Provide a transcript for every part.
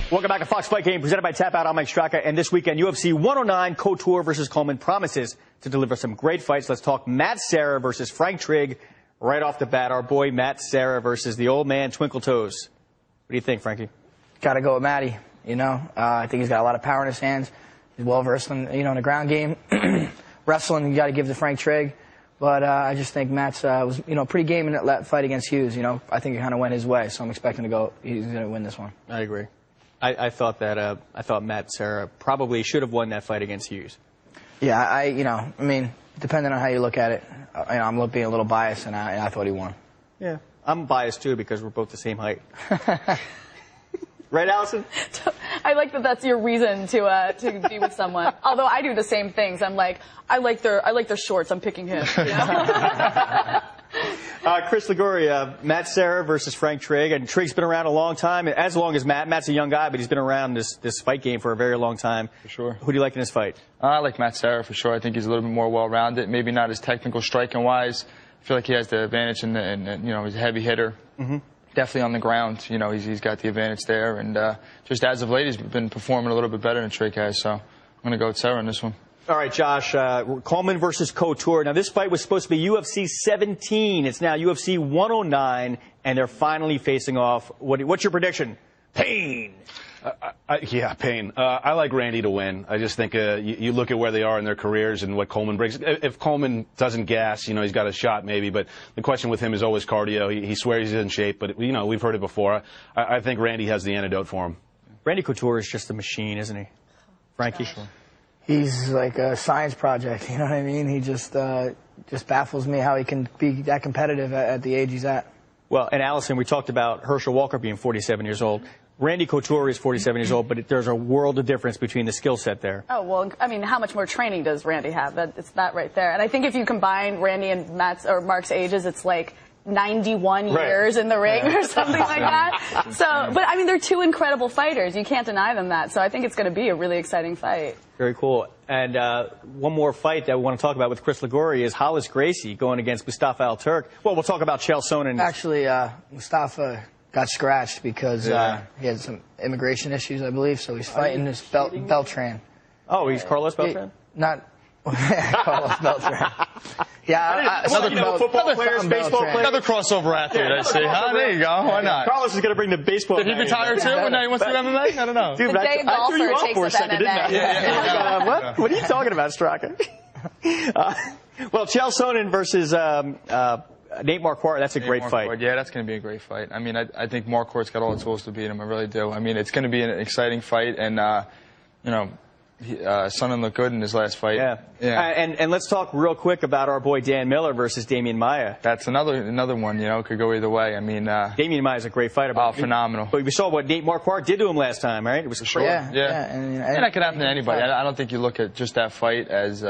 Welcome back to Fox Fight Game, presented by Tap Out. I'm Mike Straka, and this weekend, UFC 109, Couture versus Coleman promises to deliver some great fights. Let's talk Matt Serra versus Frank Trigg right off the bat. Our boy Matt Serra versus the old man Twinkle Toes. What do you think, Frankie? Got to go with Matty. I think he's got a lot of power in his hands. He's well versed in in the ground game. Wrestling, you got to give to Frank Trigg. But I just think Matt's was pretty game in that fight against Hughes. I think it kind of went his way, so I'm expecting to go. He's going to win this one. I agree. I thought Matt Serra probably should have won that fight against Hughes. Yeah, depending on how you look at it, I'm being a little biased, and I thought he won. Yeah, I'm biased too because we're both the same height. Right, Allison? I like that that's your reason to be with someone. Although I do the same things. I'm like, I like their shorts. I'm picking him. Chris Liguori, Matt Serra versus Frank Trigg, and Trigg's been around a long time, as long as Matt. Matt's a young guy, but he's been around this fight game for a very long time. For sure. Who do you like in this fight? I like Matt Serra for sure. I think he's a little bit more well-rounded. Maybe not as technical striking-wise. I feel like he has the advantage, he's a heavy hitter. Mm-hmm. Definitely on the ground. He's got the advantage there, and just as of late, he's been performing a little bit better than Trigg has. So I'm going to go with Serra in this one. All right, Josh, Coleman versus Couture. Now, this fight was supposed to be UFC 17. It's now UFC 109, and they're finally facing off. What's your prediction? Pain. Yeah, Pain. I like Randy to win. I just think you look at where they are in their careers and what Coleman brings. If Coleman doesn't gas, he's got a shot maybe, but the question with him is always cardio. He swears he's in shape, but, we've heard it before. I think Randy has the antidote for him. Randy Couture is just a machine, isn't he? Frankie? Sure. He's like a science project, you know what I mean? He just baffles me how he can be that competitive at the age he's at. Well, and Allison, we talked about Herschel Walker being 47 years old. Randy Couture is 47 years old, but there's a world of difference between the skill set there. Oh, well, how much more training does Randy have? It's that right there. And I think if you combine Randy and Mark's ages, it's like 91 years in the ring or something like that. So, but they're two incredible fighters. You can't deny them that. So I think it's going to be a really exciting fight. Very cool. And one more fight that we want to talk about with Chris Liguori is Hollis Gracie going against Mustafa Al-Turk. Well, we'll talk about Chael Sonnen. Actually, Mustafa got scratched because he had some immigration issues, I believe. So he's fighting this Beltran. Oh, he's Carlos Beltran? Not Carlos Beltran. Yeah, football players, baseball players. Another crossover athlete, I see. There you go. Why not? Carlos is going to bring the baseball. Did he retire too? And now he wants to do MMA? I don't know. Dude, I threw you off for a second, didn't I? What are you talking about, Straka? Well, Chael Sonnen versus Nate Marquardt, that's a great fight. Yeah, that's going to be a great fight. I think Marquardt's got all the tools to beat him. I really do. It's going to be an exciting fight, and Sonnen looked good in his last fight. Yeah. And let's talk real quick about our boy Dan Miller versus Damian Maia. That's another one. Could go either way. Damian Maia is a great fighter. Oh, phenomenal. But we saw what Nate Marquardt did to him last time, right? It was sure. Yeah. And that could happen to anybody. I don't think you look at just that fight as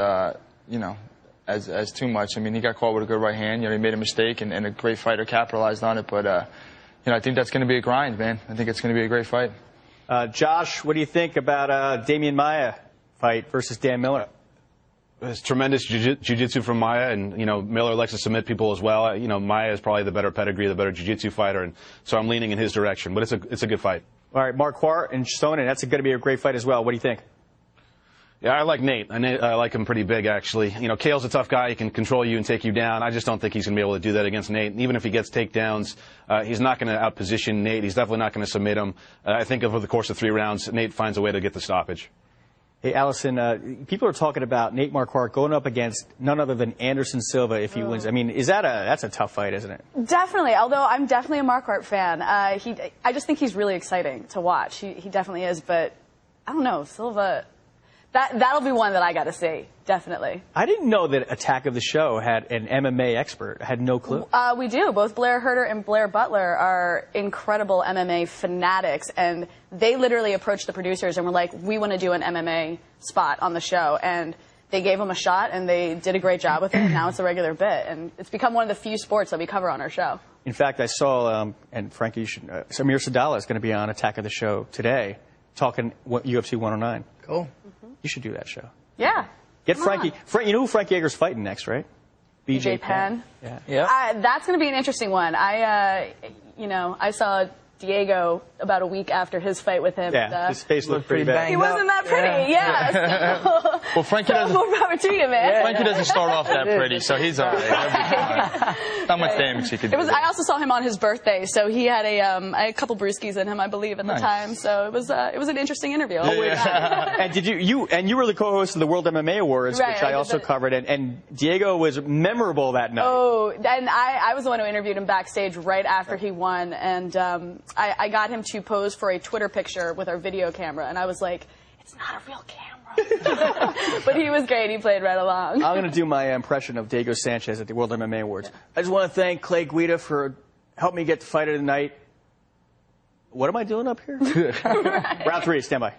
as too much. He got caught with a good right hand. He made a mistake, and a great fighter capitalized on it. But I think that's going to be a grind, man. I think it's going to be a great fight. Josh, what do you think about Damian Maia fight versus Dan Miller? It's tremendous jiu-jitsu from Maia, and Miller likes to submit people as well. Maia is probably the better pedigree, the better jiu-jitsu fighter, and so I'm leaning in his direction. But it's a good fight. All right, Marquardt and Sonnen, that's going to be a great fight as well. What do you think? Yeah, I like Nate. I like him pretty big, actually. Kale's a tough guy. He can control you and take you down. I just don't think he's going to be able to do that against Nate. And even if he gets takedowns, he's not going to outposition Nate. He's definitely not going to submit him. I think over the course of 3 rounds, Nate finds a way to get the stoppage. Hey, Allison, people are talking about Nate Marquardt going up against none other than Anderson Silva if he wins. That's a tough fight, isn't it? Definitely, although I'm definitely a Marquardt fan. I just think he's really exciting to watch. He definitely is, but I don't know, Silva... That'll be one that I got to see, definitely. I didn't know that Attack of the Show had an MMA expert. I had no clue. We do. Both Blair Herter and Blair Butler are incredible MMA fanatics, and they literally approached the producers and were like, we want to do an MMA spot on the show. And they gave them a shot, and they did a great job with it, and now it's a regular bit. And it's become one of the few sports that we cover on our show. In fact, I saw, and Frankie, Samir Sadala is going to be on Attack of the Show today, talking UFC 109. Cool. You should do that show. Yeah. Get Frankie. You know who Frank Yeager's fighting next, right? BJ Penn. Yeah. That's going to be an interesting one. I saw Diego about a week after his fight with him. Yeah, his face looked pretty bad. He wasn't that pretty, yeah. So, Well, Frankie doesn't. more power to you, man. Frankie doesn't start off that pretty, so he's all right. He'll be fine. Not much damage he could do. I also saw him on his birthday, so he had a couple brewskis in him, I believe, at the time. So it was an interesting interview. And did you were the co-host of the World MMA Awards, Right, which I also covered, and Diego was memorable that night. Oh, and I was the one who interviewed him backstage right after he won, and I got him to pose for a Twitter picture with our video camera, and I was like, it's not a real camera. But he was great. He played right along. I'm going to do my impression of Diego Sanchez at the World MMA Awards. I just want to thank Clay Guida for helping me get the fight of the night. What am I doing up here? Right. Round 3, stand by.